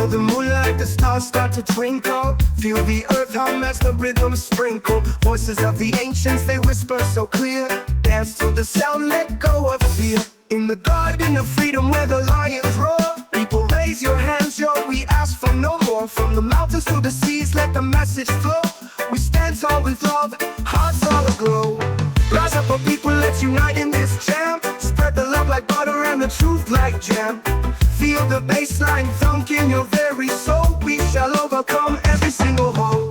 Feel the moonlight, the stars start to twinkle. Feel the earth hum as the rhythm sprinkle. Voices of the ancients, they whisper so clear. Dance to the sound, let go of fear. In the garden of freedom where the lions roar, people raise your hands, yo, we ask for no more. From the mountains to the seas, let the message flow. We stand tall with love, hearts all aglow. Rise up, oh people, let's unite in this jam. Spread the love like butter and the truth like jam. Feel the bassline thunk in your very soul. We shall overcome every single hole.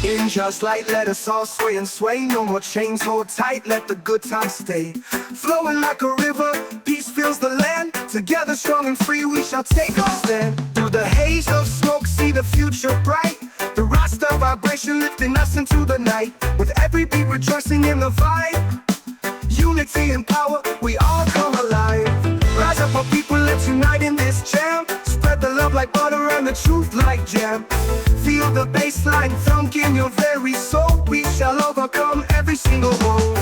In just light, let us all sway and sway. No more chains, hold tight, let the good times stay. Flowing like a river, peace fills the land. Together strong and free, we shall take our stand. Through the haze of smoke, see the future bright. The Rasta vibration lifting us into the night. With every beat rejoicing in the vibe. Unity and power, we all come alive. Rise up, our people, let's unite in this jam. Spread the love like butter and the truth like jam. Feel the bassline thunk in your very soul. We shall overcome every single woe.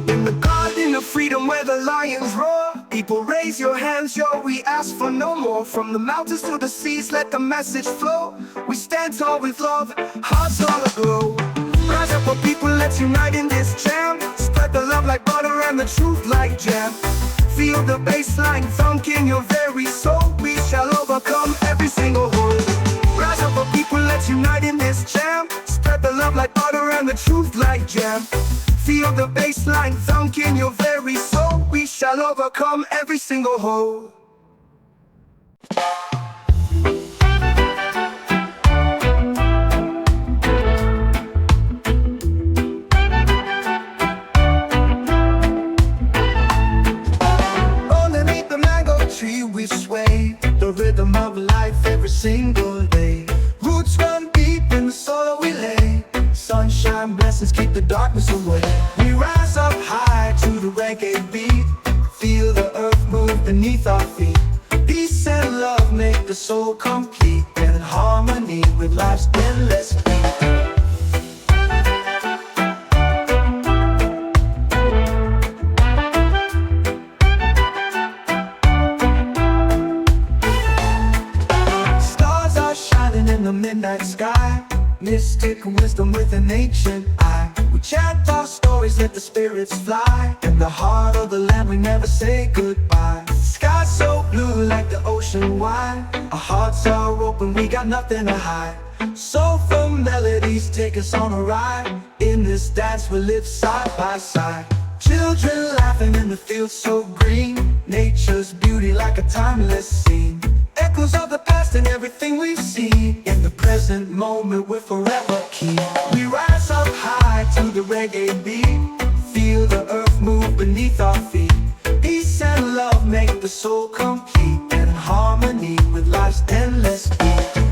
In the garden of freedom where the lions roar, people raise your hands, yo, we ask for no more. From the mountains to the seas, let the message flow. We stand tall with love, hearts all aglow. Rise up, oh people, let's unite in this jam. Spread the love like butter and the truth like jam. Feel the bassline thunk in your very soul. We shall overcome every single hole. Rise up, oh people, let's unite in this jam. Spread the love like butter and the truth like jam. Feel the bassline thunk in your very soul. We shall overcome every single hole. Underneath the mango tree we sway, the rhythm of life every single day. Roots run deep in the soil we lay. Sunshine blessings keep the darkness away. We rise up high to the reggae beat. Feel the earth move beneath our feet. Peace and love make the soul complete, and in harmony with life's endless beat. Stars are shining in the midnight sky. Mystic wisdom with an ancient eye. We chant our stories, let the spirits fly. In the heart of the land we never say goodbye. Sky so blue like the ocean wide. Our hearts are open, we got nothing to hide. Soulful melodies take us on a ride. In this dance we live side by side. Children laughing in the fields so green. Nature's beauty like a timeless scene. Echoes of the past and everything we've seen. In the present moment we're forever keen. We rise up high to the reggae beat. Feel the earth move beneath our feet. Peace and love make the soul complete, and in harmony with life's endless beat.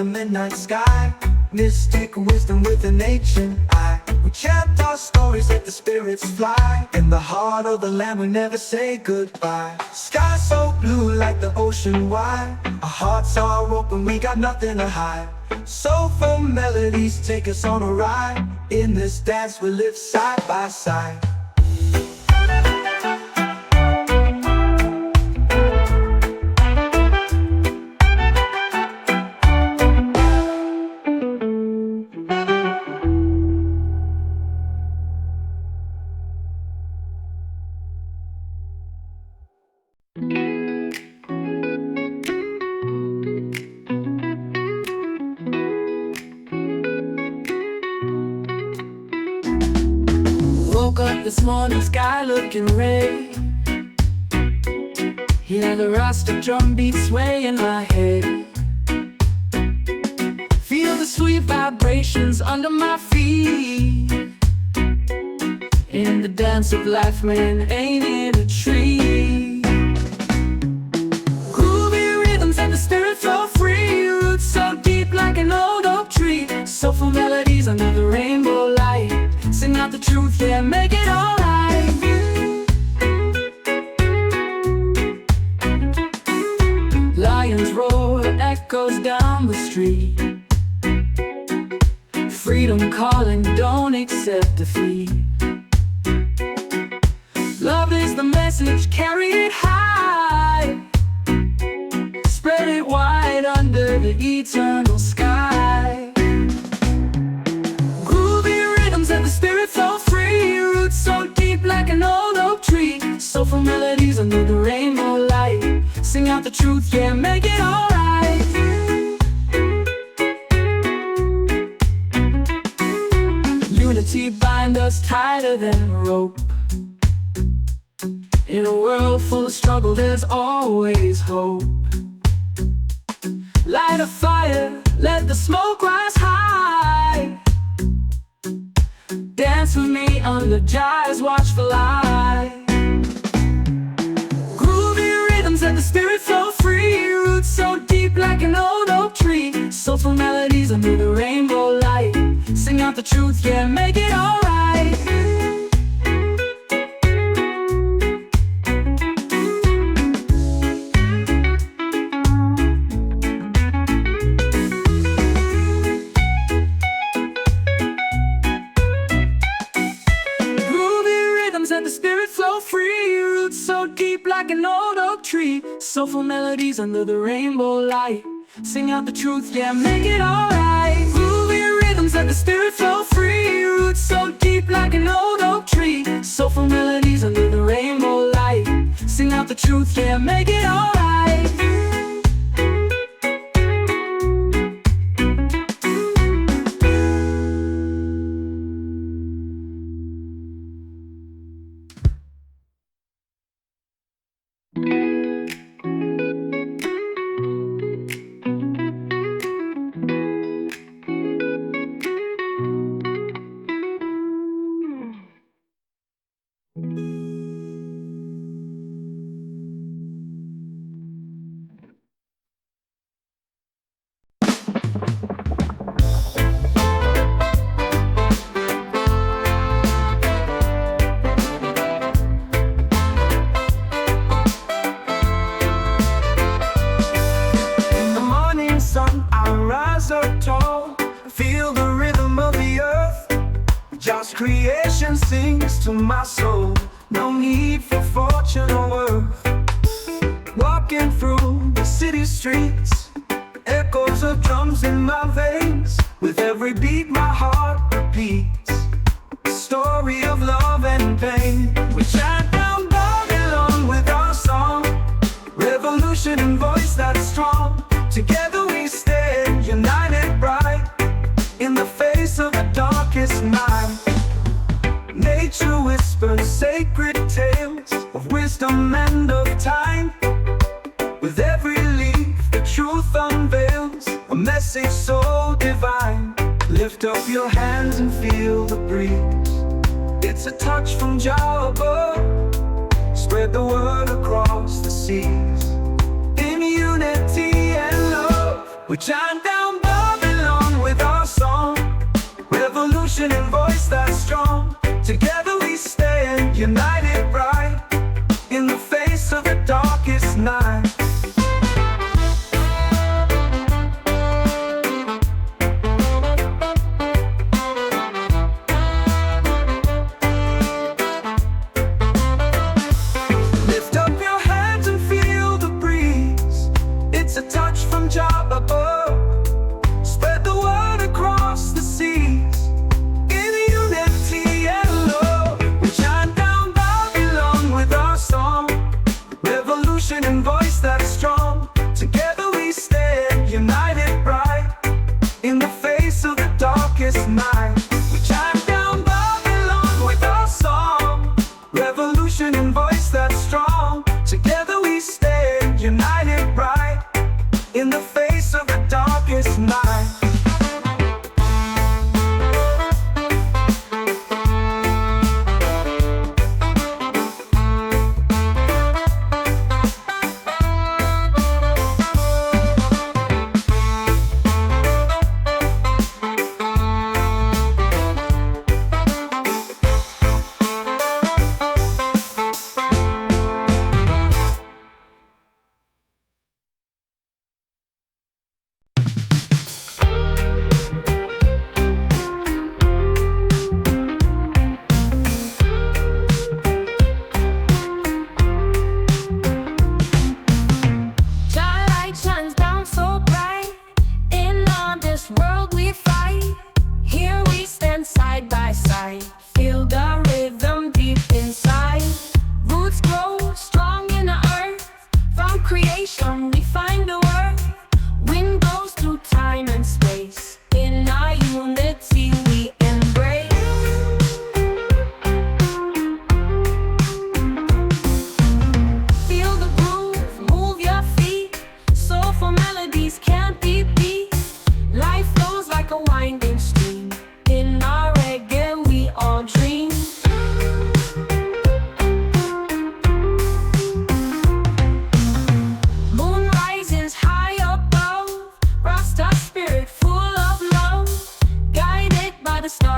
Midnight sky, mystic wisdom with an ancient eye. We chant our stories, let the spirits fly. In the heart of the land we never say goodbye. Sky so blue like the ocean wide. Our hearts are open, we got nothing to hide. Soulful melodies take us on a ride. In this dance we live side by side. Woke up this morning, sky looking red. Hear the Rasta drum beat sway in my head. Feel the sweet vibrations under my feet. In the dance of life, man, ain't it a treat? an old oak tree. Soulful melodies under the rainbow light. Sing out the truth, yeah, make it alright. Lions roar, echoes down the street. Freedom calling, don't accept defeat. Love is the message, carry it high. Spread it wide under the eternal sky. Groovy rhythms and the spirit flow free. Roots so deep like an old oak tree. Soulful melodies under the rainbow light. Sing out the truth, yeah, make it alright. Unity bind us tighter than a rope. In a world full of struggle, there's always hope. Light a fire, let the smoke rise high. Dance with me under Jai's watchful eye. Groovy rhythms and the spirit flow free. Roots so deep like an old oak tree. Soulful melodies under the rainbow light. Sing out the truth, yeah, make it alright. Let the spirit flow free. Roots so deep like an old oak tree. Soulful melodies under the rainbow light. Sing out the truth, yeah, make it alright. Groovy rhythms, let the spirit flow free. Roots so deep like an old oak tree. Soulful melodies under the rainbow light. Sing out the truth, yeah, make it alright. Creation sings to my soul. No need for fortune or worth. Walking through the city streets, echoes of drums in my veins. With every beat my heart repeats a story of love and pain. We chant down Babylon with our song. Revolution in voice that's strong. Together we stand united bright in the face of the darkest night. Nature whispers sacred tales of wisdom and of time. With every leaf the truth unveils a message so divine. Lift up your hands and feel the breeze. It's a touch from Jah above. Spread the word across the seas. In unity and love, we chant down Babylon with our song. Revolution in voice that's strong. Together we stand united bright in the face of the darkest night. Lift up your hands and feel the breeze. It's a touch from Jah above. Spread the word across the seas. In unity and love, we chant down Babylon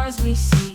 stars we see.